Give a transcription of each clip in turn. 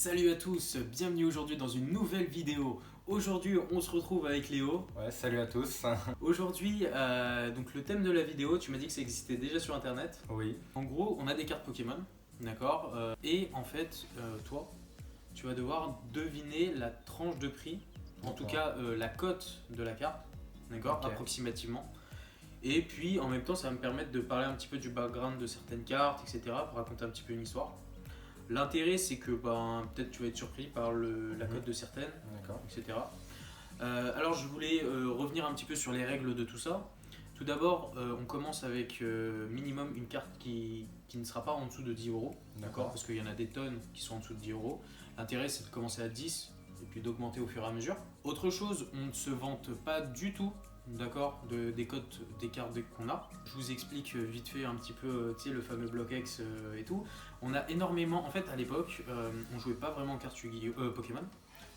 Salut à tous, bienvenue aujourd'hui dans une nouvelle vidéo. Aujourd'hui on se retrouve avec Léo. Ouais, salut à tous. Aujourd'hui, donc le thème de la vidéo, tu m'as dit que ça existait déjà sur internet. Oui. En gros, on a des cartes Pokémon, d'accord. Et en fait, toi, tu vas devoir deviner la tranche de prix, en tout cas la cote de la carte, d'accord, Ok. approximativement. Et puis en même temps, ça va me permettre de parler un petit peu du background de certaines cartes, etc., pour raconter un petit peu une histoire. L'intérêt, c'est que peut-être tu vas être surpris par la cote de certaines, D'accord. etc. Alors je voulais revenir un petit peu sur les règles de tout ça. Tout d'abord, on commence avec minimum une carte qui ne sera pas en dessous de 10 euros, d'accord, parce qu'il y en a des tonnes qui sont en dessous de 10 euros. L'intérêt, c'est de commencer à 10 et puis d'augmenter au fur et à mesure. Autre chose, on ne se vante pas du tout, d'accord, des cotes des cartes qu'on a. Je vous explique vite fait un petit peu, tu sais, le fameux bloc X et tout. On a énormément, en fait à l'époque, on jouait pas vraiment aux cartes Pokémon.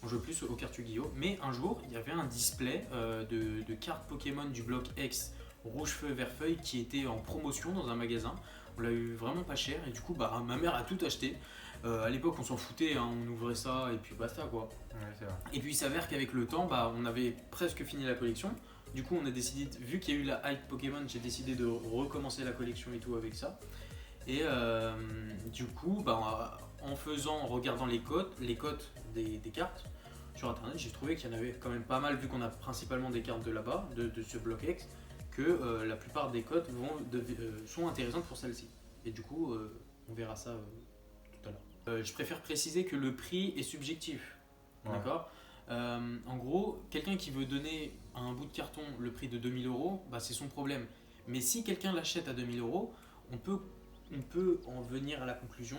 On jouait plus aux cartes Yu-Gi-Oh! Mais un jour, il y avait un display de cartes Pokémon du bloc X rouge-feu, vert-feuille qui était en promotion dans un magasin. On l'a eu vraiment pas cher et du coup, ma mère a tout acheté. À l'époque, on s'en foutait, hein, on ouvrait ça et puis basta quoi. Ouais, c'est vrai. Et puis il s'avère qu'avec le temps, on avait presque fini la collection. Du coup, on a décidé, vu qu'il y a eu la hype Pokémon, j'ai décidé de recommencer la collection et tout avec ça. Et du coup, en regardant les cotes des cartes sur internet, j'ai trouvé qu'il y en avait quand même pas mal, vu qu'on a principalement des cartes de là-bas, de ce bloc X, que la plupart des cotes sont intéressantes pour celle-ci. Et du coup, on verra ça tout à l'heure. Je préfère préciser que le prix est subjectif. Ouais. D'accord. En gros, quelqu'un qui veut donner à un bout de carton le prix de 2000 euros, c'est son problème. Mais si quelqu'un l'achète à 2000 euros, on peut en venir à la conclusion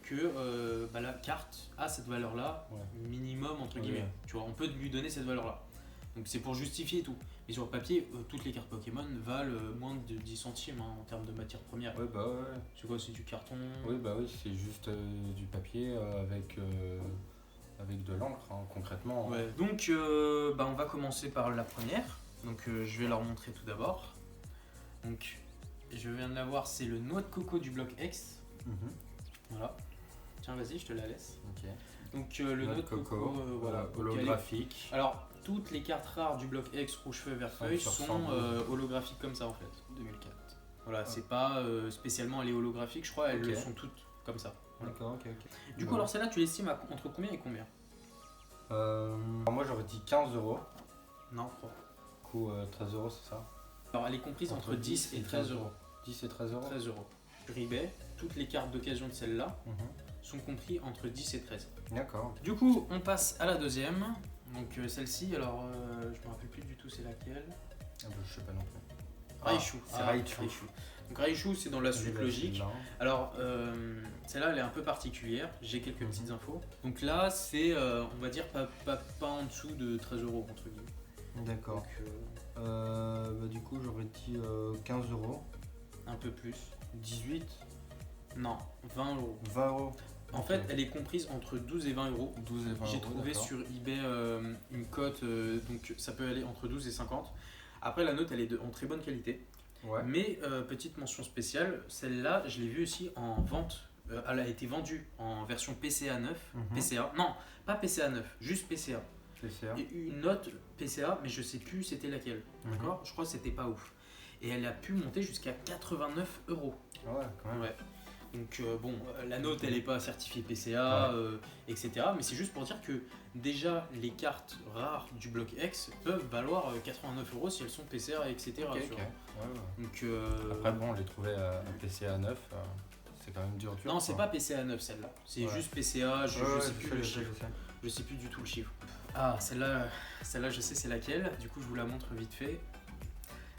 que la carte a cette valeur-là, Ouais. minimum entre guillemets. Ouais. Tu vois, on peut lui donner cette valeur-là. Donc c'est pour justifier tout. Et sur le papier, toutes les cartes Pokémon valent moins de 10 centimes en termes de matière première. Ouais, bah ouais. C'est quoi, c'est du carton? Oui, bah oui, c'est juste du papier avec de l'encre, hein, concrètement. Ouais. Donc on va commencer par la première. Donc je vais leur montrer tout d'abord. Donc je viens de la voir, c'est le noix de coco du bloc X. Mhm. Voilà. Tiens, vas-y, je te la laisse. Ok. Donc le noix de coco, voilà. Holographique. Alors toutes les cartes rares du bloc X rouge feu vert feuille Sur sont 112. holographiques comme ça en fait. 2004. Voilà, Ouais. c'est pas spécialement elle est holographique, je crois, elles Ok. le sont toutes comme ça. Voilà. D'accord, ok. Du coup, alors celle-là, tu l'estimes entre combien et combien? Moi j'aurais dit 15 euros. Non, Du coup, 13 euros, c'est ça? alors elle est comprise entre 10 et 13 euros. 10 et 13 euros. 13 euros. Sur eBay, toutes les cartes d'occasion de celle-là Mhm. sont comprises entre 10 et 13. D'accord. Du coup, on passe à la deuxième. Donc celle-ci, alors je me rappelle plus du tout c'est laquelle. Ah, bah, je sais pas non plus. Raichu. C'est Raichu. Donc Raichu, c'est dans la suite logique. Là. Alors celle-là, elle est un peu particulière. J'ai quelques Mhm. petites infos. Donc là, c'est, on va dire, pas en dessous de 13 euros entre guillemets. D'accord. Donc Du coup, j'aurais dit 15 euros. un peu plus. 18, Non, 20 euros. 20 euros. En Ok. fait, elle est comprise entre 12 et 20 euros. 12 et 20 J'ai euros, trouvé d'accord. sur eBay une cote, donc ça peut aller entre 12 et 50. Après, la note, elle est en très bonne qualité. Ouais. Mais petite mention spéciale, celle-là, je l'ai vue aussi en vente. Elle a été vendue en version PCA 9. Mhm. PCA, non, pas PCA 9, juste PCA. PCA. Et une note PCA, mais je sais plus c'était laquelle. Mhm. D'accord. Je crois que c'était pas ouf. Et elle a pu monter jusqu'à 89 euros. Ah ouais, quand même. Ouais. Donc la note elle est pas certifiée PCA, etc. Mais c'est juste pour dire que déjà les cartes rares du bloc X peuvent valoir 89 euros si elles sont PCA, etc. Ok, tu ok. vois. Ouais, ouais. Donc Après, bon, on les trouvait à PCA 9. C'est quand même dur. non, c'est quoi. pas PCA 9 celle-là. C'est Ouais. juste PCA, je Ouais, sais ouais, plus je le sais, chiffre. je sais. Je sais plus du tout le chiffre. Ah, celle-là je sais c'est laquelle. Du coup, je vous la montre vite fait.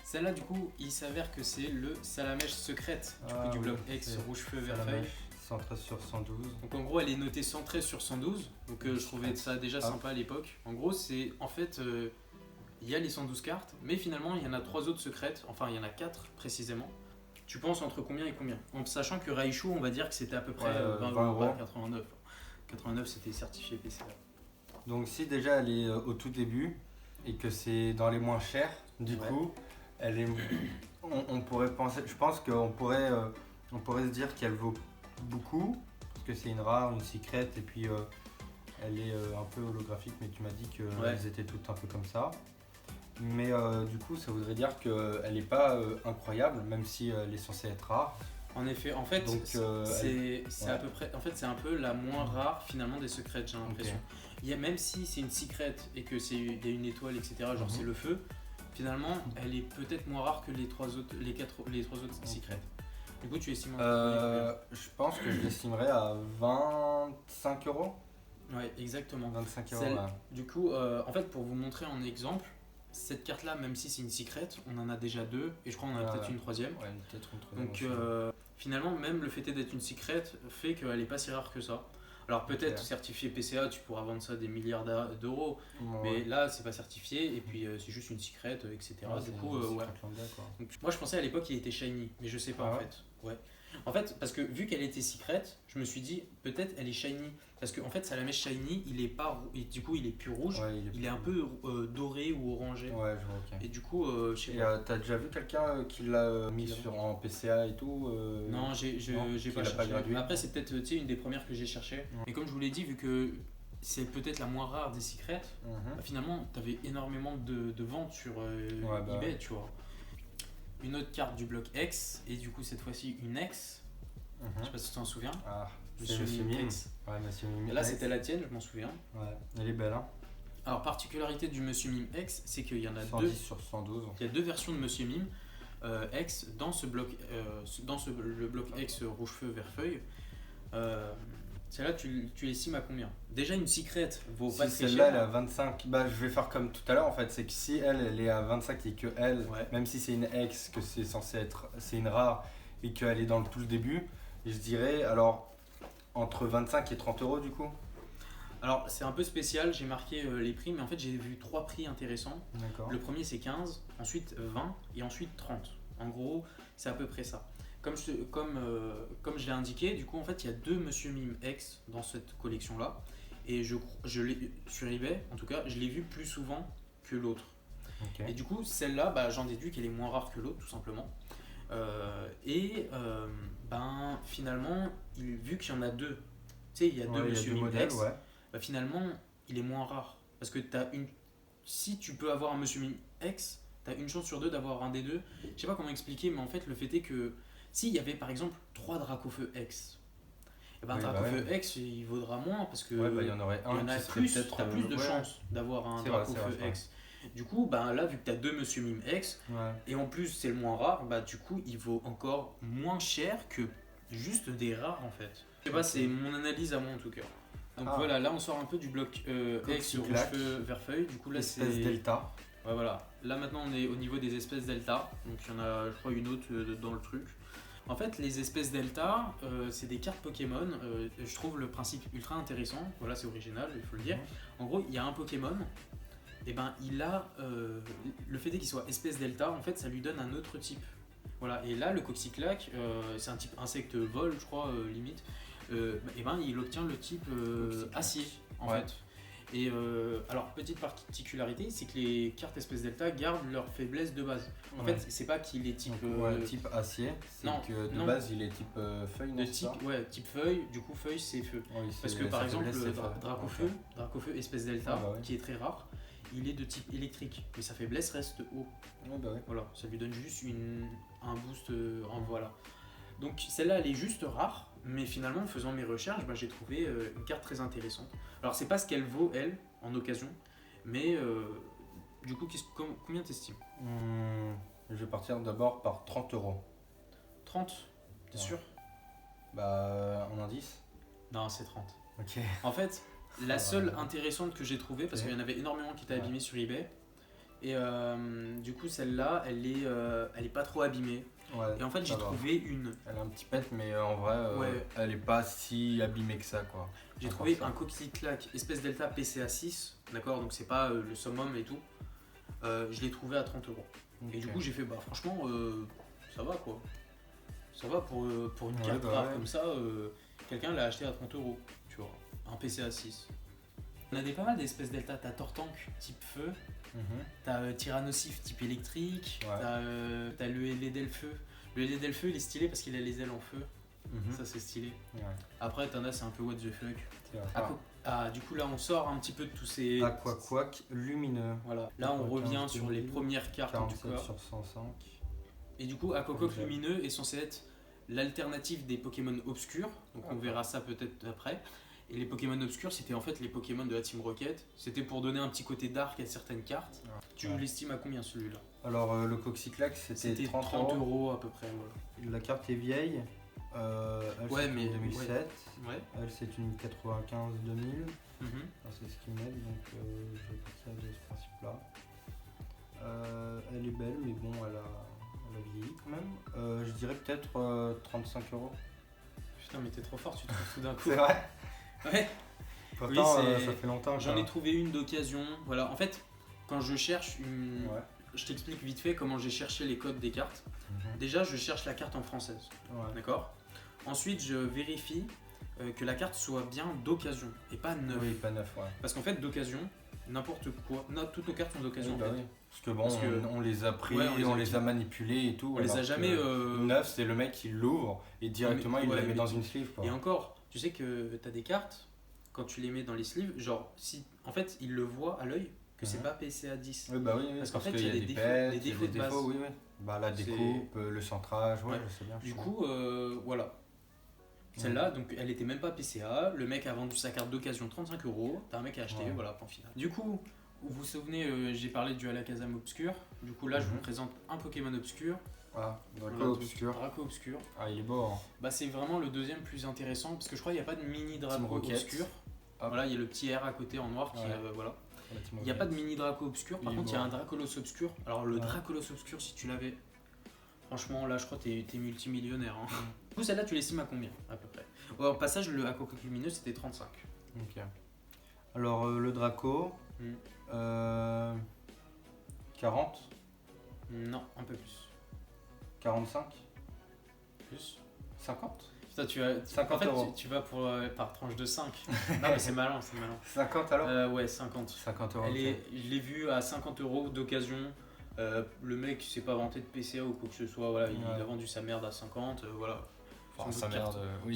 Celle-là, du coup, il s'avère que c'est le Salamèche secrète du bloc X c'est rouge feu la vert feuille. mèche, 113 sur 112. Donc en gros, elle est notée 113 sur 112. Donc je trouvais ça déjà sympa à l'époque. En gros, c'est en fait, il y a les 112 cartes, mais finalement, il y en a 3 autres secrètes. Enfin, il y en a 4 précisément. Tu penses entre combien et combien? En sachant que Raichu, on va dire que c'était à peu près 20 euros, pas 89. 89, c'était certifié PCA. Donc, si déjà elle est au tout début et que c'est dans les moins chers, du Ouais. coup, elle est. On pourrait penser. Je pense qu'on pourrait se dire qu'elle vaut beaucoup. que c'est une rare, une secret, et puis elle est un peu holographique, mais tu m'as dit qu'elles étaient toutes un peu comme ça. Mais du coup, ça voudrait dire qu'elle n'est pas incroyable, même si elle est censée être rare. En effet, en fait, Donc, c'est à peu près, en fait, c'est un peu la moins rare finalement des secrets, j'ai l'impression. Il y a, même si c'est une secret et que il y a une étoile, etc. Genre c'est le feu. Finalement, elle est peut-être moins rare que les trois autres secrets. Du coup, tu estimes je pense que je l'estimerais à 25 €. Ouais, exactement. 25 €. Ouais. Du coup, en fait, pour vous montrer en exemple, cette carte-là, même si c'est une secret, on en a déjà deux et je crois qu'on en a peut-être une troisième. Ouais, peut-être une troisième. Donc, finalement, même le fait d'être une secret fait qu'elle n'est pas si rare que ça. Alors peut-être certifié PCA, tu pourras vendre ça des milliards d'euros, mais là c'est pas certifié et puis c'est juste une secret, etc. Du coup, ouais. Donc, moi je pensais à l'époque qu'il était shiny, mais je sais pas en fait. Ouais. En fait, parce que vu qu'elle était secret, je me suis dit peut-être elle est shiny. Parce que en fait, Salamèche shiny, il est pas, du coup il est plus rouge, il est un peu doré ou orangé. Ouais, je vois, ok. Et du coup, je sais pas. T'as déjà vu quelqu'un qui l'a mis en PCA et tout Non, j'ai pas cherché. Après, c'est peut-être une des premières que j'ai cherché. Mais comme je vous l'ai dit, vu que c'est peut-être la moins rare des secrets, bah, finalement, t'avais énormément de ventes sur eBay, tu vois. Une autre carte du bloc X, et du coup, cette fois-ci, une X. Je sais pas si tu t'en souviens. Monsieur Mime. Ouais, Monsieur Mime. Là, c'était la tienne, je m'en souviens. Ouais, elle est belle, hein. Alors, particularité du Monsieur Mime X, c'est qu'il y en a 110 sur 112. Il y a deux versions de Monsieur Mime X dans ce bloc, le bloc X rouge feu vert feuille. Celle-là, tu l'estimes à combien? Déjà, une secret vaut pas très cher. Celle-là, elle est à 25. Bah, je vais faire comme tout à l'heure en fait. C'est que si elle est à 25 et que elle, même si c'est une X, que c'est censé être, c'est une rare et qu'elle est dans le tout le début, je dirais alors entre 25 et 30 € du coup. Alors c'est un peu spécial, j'ai marqué les prix, mais en fait j'ai vu trois prix intéressants. Le premier c'est 15, ensuite 20 et ensuite 30. En gros, c'est à peu près ça. Comme je l'ai indiqué, du coup en fait il y a deux Monsieur Mime X dans cette collection là. Et je l'ai sur eBay, en tout cas, je l'ai vu plus souvent que l'autre. Et du coup celle-là, bah, j'en déduis qu'elle est moins rare que l'autre tout simplement. Finalement, vu qu'il y en a deux, tu sais, il y a deux Monsieur Mime X, bah, finalement, il est moins rare. Parce que si tu peux avoir un Monsieur Mime X, tu as une chance sur deux d'avoir un des deux. Je sais pas comment expliquer, mais en fait, le fait est que s'il y avait par exemple 3 Dracofeu X, et ben Dracofeu X il vaudra moins parce que il y en aurait un qui serait peut-être. Tu as plus de chances d'avoir un Dracofeu X. Du coup, bah, là, vu que tu as deux Monsieur Mime X, et en plus c'est le moins rare, bah, du coup, il vaut encore moins cher que juste des rares en fait. Je sais pas, c'est mon analyse à moi en tout cas. Donc voilà, là on sort un peu du bloc X rouge feu vert feuille. Du coup, là c'est. Espèce delta. Ouais, voilà. Là maintenant on est au niveau des espèces delta. Donc il y en a, je crois, une autre dans le truc. En fait, les espèces delta, c'est des cartes Pokémon. Je trouve le principe ultra intéressant. Voilà, c'est original, il faut le dire. En gros, il y a un Pokémon. Et ben il a le fait qu'il soit espèce delta, en fait ça lui donne un autre type. Voilà, et là le Coxyclac, c'est un type insecte vol, je crois, limite. Et ben il obtient le type acier en fait. Et alors petite particularité, c'est que les cartes espèce delta gardent leur faiblesse de base. En fait, c'est pas qu'il est type type acier, c'est que de base il est type feuille, non, type feuille, du coup feuille c'est feu. Parce que par exemple Dracofeu espèce delta, qui est très rare, il est de type électrique, mais sa faiblesse reste haut. Voilà, ça lui donne juste un boost. Voilà. Donc celle-là, elle est juste rare, mais finalement, en faisant mes recherches, j'ai trouvé une carte très intéressante. Alors c'est pas ce qu'elle vaut, elle, en occasion, mais du coup, combien t'estimes? Je vais partir d'abord par 30 €. 30? T'es sûr? Bah, en indice? Non, c'est 30. Ok. En fait, la seule intéressante que j'ai trouvée, parce qu'il y en avait énormément qui étaient abîmées sur eBay, et du coup celle-là, elle est pas trop abîmée. Et en fait j'ai trouvé une... Elle a un petit pet, mais en vrai, elle est pas si abîmée que ça, quoi. J'ai trouvé un Coxyclac espèce delta PCA 6, d'accord, donc c'est pas le summum et tout. Je l'ai trouvé à 30 €. Et du coup j'ai fait, bah franchement, ça va quoi. Ça va pour une carte rare comme ça, quelqu'un l'a acheté à 30 €, tu vois. Un PCA 6. On a pas mal d'espèces delta. T'as Tortank type feu, t'as Tyrannosif type électrique, t'as le Elédelfeu. Le Elédelfeu il est stylé parce qu'il a les ailes en feu. Ça c'est stylé. Ouais. Après t'en as c'est un peu what the fuck. Ah. Du coup là on sort un petit peu de tous ces... Aquaquack lumineux. Voilà, là on revient sur les premières cartes en tout 47 cas. sur 105. Et du coup Aquaquack lumineux est censé être l'alternative des Pokémon obscurs. Donc on verra ça peut-être après. Et les Pokémon obscurs c'était en fait les Pokémon de la Team Rocket. C'était pour donner un petit côté dark à certaines cartes. Tu l'estimes à combien celui-là? Alors le Coxyclax c'était 30 € à peu près. Voilà. La carte est vieille. Elle c'est une 2007. Ouais. Elle c'est une 95-2000. C'est ce qu'ils mettent, donc je vais partir de ce principe-là. Elle est belle, mais bon, elle a vieilli quand même. Je dirais peut-être 35 €. Putain, mais t'es trop fort, tu trouves tout d'un coup. C'est vrai. Ouais. Pourtant, ça fait longtemps. J'en ai trouvé une d'occasion. Voilà, en fait, quand je cherche une. Ouais. Je t'explique vite fait comment j'ai cherché les codes des cartes. Déjà, je cherche la carte en française. Ouais. D'accord. Ensuite, je vérifie que la carte soit bien d'occasion et pas neuve. Oui, pas neuf, ouais. Parce qu'en fait, d'occasion, n'importe quoi, toutes nos cartes sont d'occasion. Oui, oui. Parce que bon, on les a pris, on les a manipulés et tout. On les a jamais. Neuf, c'est le mec qui l'ouvre et directement il la met dans une sleeve. Quoi. Et encore, tu sais que t'as des cartes, quand tu les mets dans les sleeves, genre, si en fait, il le voit à l'œil que c'est pas PCA 10. Oui, bah oui, parce qu'en fait, il y a des défauts de base. Oui, oui. Bah, la découpe, le centrage, ouais, je sais bien. Du coup, voilà. Celle-là, donc elle était même pas PCA. Le mec a vendu sa carte d'occasion 35 €. T'as un mec à acheter, voilà, point final. Du coup, vous vous souvenez, j'ai parlé du Alakazam obscur. Du coup, là, je vous présente un Pokémon obscur. Ah, Draco obscur. Draco obscur. Ah, il est beau. Hein. Bah, c'est vraiment le deuxième plus intéressant parce que je crois qu'il n'y a pas de mini Draco obscur. Voilà, il y a le petit R à côté en noir qui voilà. Il n'y a pas de mini Draco obscur. Par contre, il y a un Dracolos obscur. Alors, le Dracolos obscur, si tu l'avais. Franchement, là, je crois que t'es multimillionnaire. Hein. Du coup, celle-là, tu l'estimes à combien, à peu près? Au passage, le Aquaquack lumineux, c'était 35. Ok. Alors, le Draco, 40? Non, un peu plus. 45? Plus? 50? Putain, tu vas, 50 en fait, euros. tu vas pour, par tranche de 5. Non, mais c'est malin, c'est malin. 50 alors? Ouais, 50. 50 €. Je l'ai vu à 50 € d'occasion. Le mec s'est pas vanté de PCA ou quoi que ce soit, voilà, il a vendu sa merde à 50, voilà. Enfin, son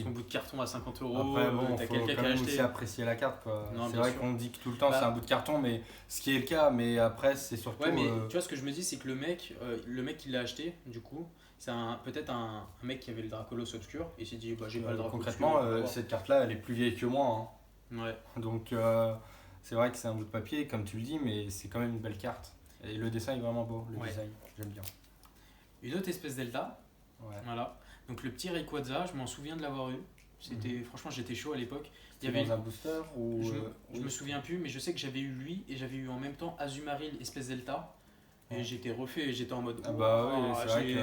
bout de carton à 50 €. Après, bon, t'as quelqu'un qui a acheté. Aussi apprécier la carte, quoi. C'est vrai qu'on dit que tout le temps c'est un bout de carton, mais ce qui est le cas, mais après c'est surtout. Ouais, mais tu vois ce que je me dis, c'est que le mec qui l'a acheté, du coup, c'est peut-être un mec qui avait le Dracolos obscur et il s'est dit, bah j'ai pas le Dracolos obscur. Concrètement, cette carte-là, elle est plus vieille que moi. Hein. Ouais. Donc c'est vrai que c'est un bout de papier, comme tu le dis, mais c'est quand même une belle carte. Et le dessin est vraiment beau, le design, j'aime bien. Une autre espèce Delta, voilà. Donc le petit Rayquaza, je m'en souviens de l'avoir eu. C'était, franchement, j'étais chaud à l'époque. Il y avait dans un booster ou je me souviens plus, mais je sais que j'avais eu lui et j'avais eu en même temps Azumarill espèce Delta. Et j'étais refait et j'étais en mode. Ah bah oui, c'est vrai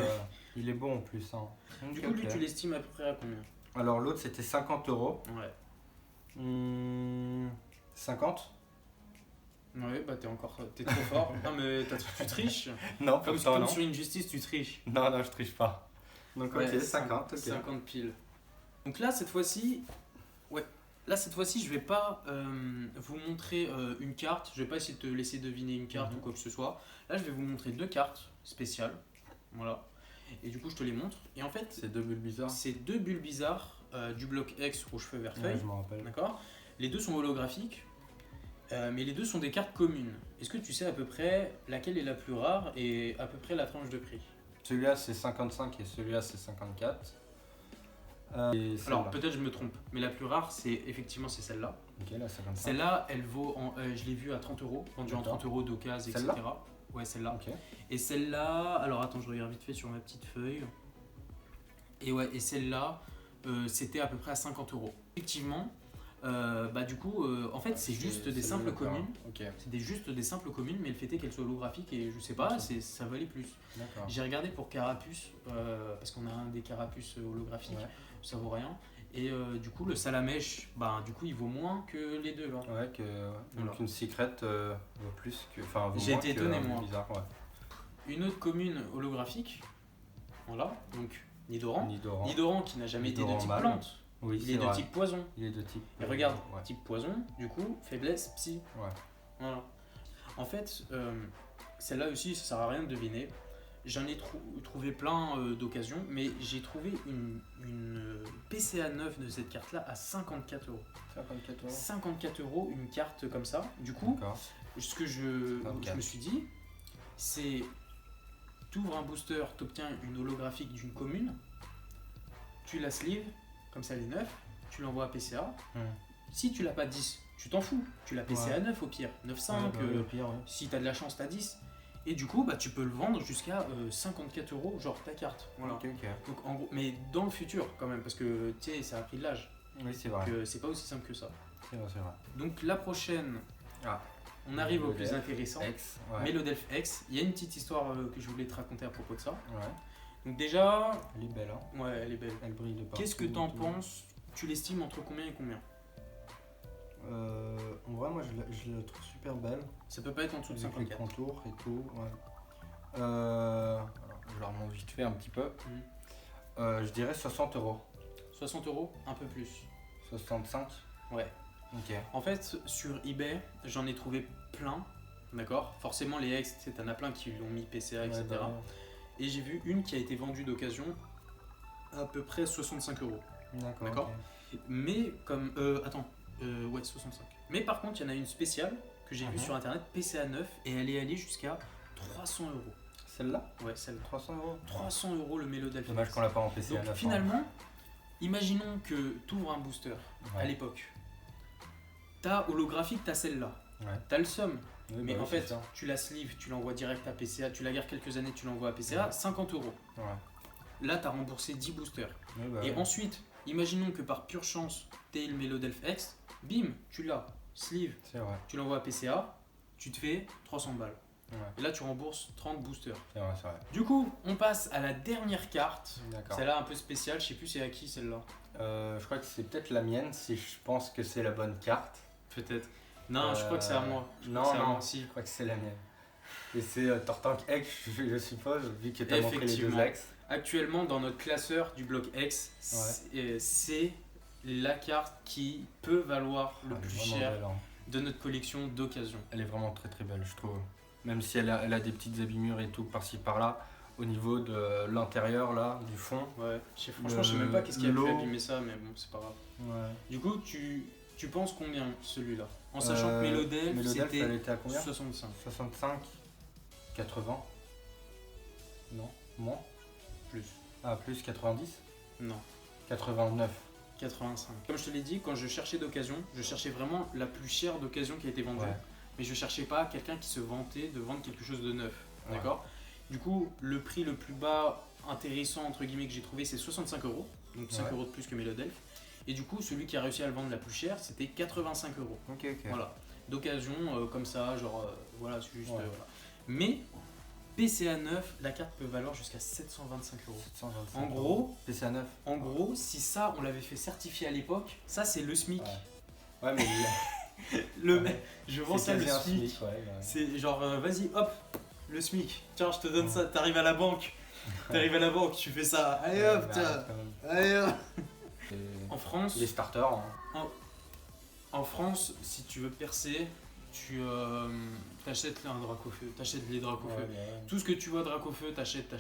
qu'il est bon en plus. Hein. Du coup, lui, tu l'estimes à peu près à combien? Alors l'autre c'était 50 €. Ouais. 50? Ouais, bah t'es trop fort. Non, mais tu triches. Non, comme sur Injustice, tu triches. Non, je triche pas. Donc ok, 50. Okay. 50 piles. Donc là, cette fois-ci, je vais pas vous montrer une carte. Je vais pas essayer de te laisser deviner une carte ou quoi que ce soit. Là, je vais vous montrer deux cartes spéciales. Voilà. Et du coup, je te les montre. Et en fait, c'est deux bulles bizarres. C'est deux bulles bizarres du bloc X rouge feu vert feuille. Ouais, je m'en rappelle. D'accord. Les deux sont holographiques. Mais les deux sont des cartes communes. Est-ce que tu sais à peu près laquelle est la plus rare et à peu près la tranche de prix? Celui-là c'est 55 et celui-là c'est 54. Alors peut-être je me trompe, mais la plus rare c'est celle-là. Ok, la 55. Celle-là elle vaut, je l'ai vue à 30 €, vendue en 30 € d'occasion, etc. Ouais, celle-là. Okay. Et celle-là, alors attends, je regarde vite fait sur ma petite feuille. Et celle-là, c'était à peu près à 50 €. Effectivement. Du coup, en fait, c'est juste des simples communes. Okay. C'est juste des simples communes, mais le fait est qu'elles soient holographiques et je sais pas, ça valait plus. J'ai regardé pour Carapuce, parce qu'on a un des Carapuces holographiques, ça vaut rien. Et du coup, le Salamèche, du coup, il vaut moins que les deux là. Ouais, donc une Secret vaut plus que. Enfin, j'ai été étonné, moi. Bizarre, Une autre commune holographique, voilà, donc Nidoran. Nidoran Qui n'a jamais été de type plante. Oui, il est de type poison. Il est de type. Et regarde, type poison, du coup, faiblesse, psy. Ouais. Voilà. En fait, celle-là aussi, ça sert à rien de deviner. j'en ai trouvé plein d'occasions, mais j'ai trouvé une PCA 9 de cette carte-là à 54 euros. 54 euros. 54 euros, une carte comme ça. Du coup, ce que je me suis dit, c'est tu ouvres un booster, tu obtiens une holographique d'une commune, tu la sleeve, comme ça elle est 9, tu l'envoies à PCA. Si tu l'as pas 10, tu t'en fous, tu l'as PCA 9 au pire, 9,5, au pire, si tu as de la chance, tu as 10. Et du coup, tu peux le vendre jusqu'à 54 euros, genre ta carte. Voilà. Donc, en gros, mais dans le futur quand même, parce que tu sais, ça a pris de l'âge. Oui, c'est vrai. C'est pas aussi simple que ça. C'est vrai. Donc la prochaine, on arrive au plus intéressant. Melodelph X. Il y a une petite histoire que je voulais te raconter à propos de ça. Donc déjà... Elle est belle, hein. Ouais, elle est belle. Elle brille de partout. Qu'est-ce que t'en penses? Tu l'estimes entre combien et combien? En vrai, moi je la trouve super belle. Ça peut pas être en dessous de 54. Les contours et tout, alors, je la remonte vite fait un petit peu. Je dirais 60 euros. 60 euros, un peu plus. 65? Ouais. Ok. En fait, sur eBay, j'en ai trouvé plein. D'accord. Forcément, les ex, t'en as plein qui l'ont mis PCA, etc. Et j'ai vu une qui a été vendue d'occasion à peu près 65 euros. D'accord. Okay. Mais comme. Ouais, 65. Mais par contre, il y en a une spéciale que j'ai vue sur internet, PCA 9, et elle est allée jusqu'à 300 euros. Celle-là? Ouais, celle-là. 300 euros. 300 euros le Melodelph. Dommage qu'on l'a pas en PCA 9. Donc finalement, imaginons que tu ouvres un booster à l'époque. T'as holographique, t'as celle-là. T'as le somme. Oui, mais en fait, tu la sleeve, tu l'envoies direct à PCA, tu la gardes quelques années, tu l'envoies à PCA, 50 euros. Là, t'as remboursé 10 boosters. Et ensuite, imaginons que par pure chance, t'aies le Melodelph X, bim, tu l'as, sleeve, tu l'envoies à PCA, tu te fais 300 balles. Et là, tu rembourses 30 boosters. C'est vrai. Du coup, on passe à la dernière carte. Celle-là un peu spéciale, je sais plus c'est à qui celle-là. Je crois que c'est peut-être la mienne, si je pense que c'est la bonne carte. Peut-être. Non, je crois que c'est à moi. Non, si. Je crois que c'est la mienne. Et c'est Tortank X, je suppose, vu que tu as montré les deux X. Actuellement, dans notre classeur du bloc X, c'est la carte qui peut valoir le plus cher de notre collection d'occasion. Elle est vraiment très très belle, je trouve. Même si elle a des petites abîmures et tout par-ci par-là, au niveau de l'intérieur, là, du fond. Ouais, franchement, je sais même pas qu'est-ce qui a pu abîmer ça, mais bon, c'est pas grave. Du coup, tu penses combien celui-là? En sachant que Melodelph, elle était à combien? 65. 65 80 Non, moins? Plus. Ah, plus 90? Non. 89. 85. Comme je te l'ai dit, quand je cherchais d'occasion, je cherchais vraiment la plus chère d'occasion qui a été vendue. Mais je cherchais pas quelqu'un qui se vantait de vendre quelque chose de neuf. D'accord. Du coup, le prix le plus bas intéressant entre guillemets que j'ai trouvé, c'est 65 euros. Donc 5 euros de plus que Melodelph. Et du coup, celui qui a réussi à le vendre la plus chère, c'était 85 euros. Voilà. D'occasion, comme ça, genre, voilà, c'est juste. Voilà. Mais PCA 9, la carte peut valoir jusqu'à 725 euros. 725 en gros, PCA 9. En gros, si ça, on l'avait fait certifier à l'époque, ça c'est le SMIC. Ouais, mais je vends ça le SMIC. C'est genre, vas-y, hop, le SMIC. Tiens, je te donne ça. T'arrives à la banque. Tu fais ça. Allez hop, allez hop. En France, les starters. En France, si tu veux percer, tu t'achètes un Dracofeu, t'achètes les Dracofeu. Tout ce que tu vois Dracofeu, t'achètes.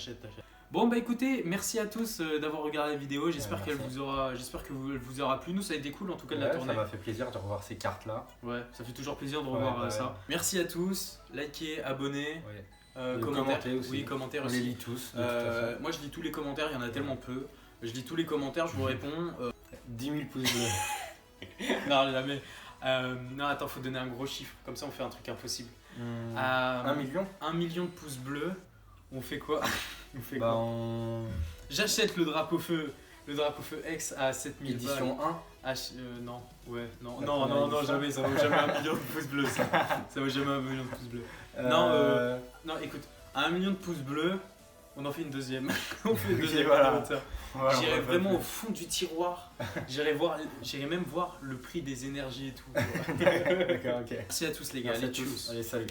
Bon bah écoutez, merci à tous d'avoir regardé la vidéo. J'espère qu'elle vous aura plu. Nous ça a été cool en tout cas de la tournée. Ça m'a fait plaisir de revoir ces cartes là. Ouais, ça fait toujours plaisir de revoir ça. Merci à tous, likez, abonnez. Commentaires aussi. Oui, commentaires aussi. On les lit tous. Moi je lis tous les commentaires, il y en a tellement peu. Je lis tous les commentaires, je vous réponds. 10 000 pouces bleus. Non, jamais. Non, attends, faut donner un gros chiffre. Comme ça, on fait un truc impossible. 1 million 1 million de pouces bleus. On fait quoi? J'achète le drapeau feu X à 7000 balles. Édition 1 Non, non, jamais. Ça vaut jamais 1 million de pouces bleus. Ça vaut jamais 1 million de pouces bleus. Non, écoute, à 1 million de pouces bleus, on en fait une deuxième. On fait une deuxième. Voilà. J'irai vraiment au fond du tiroir. J'irai même voir le prix des énergies et tout. D'accord, ok. Merci à tous les gars. Allez, salut.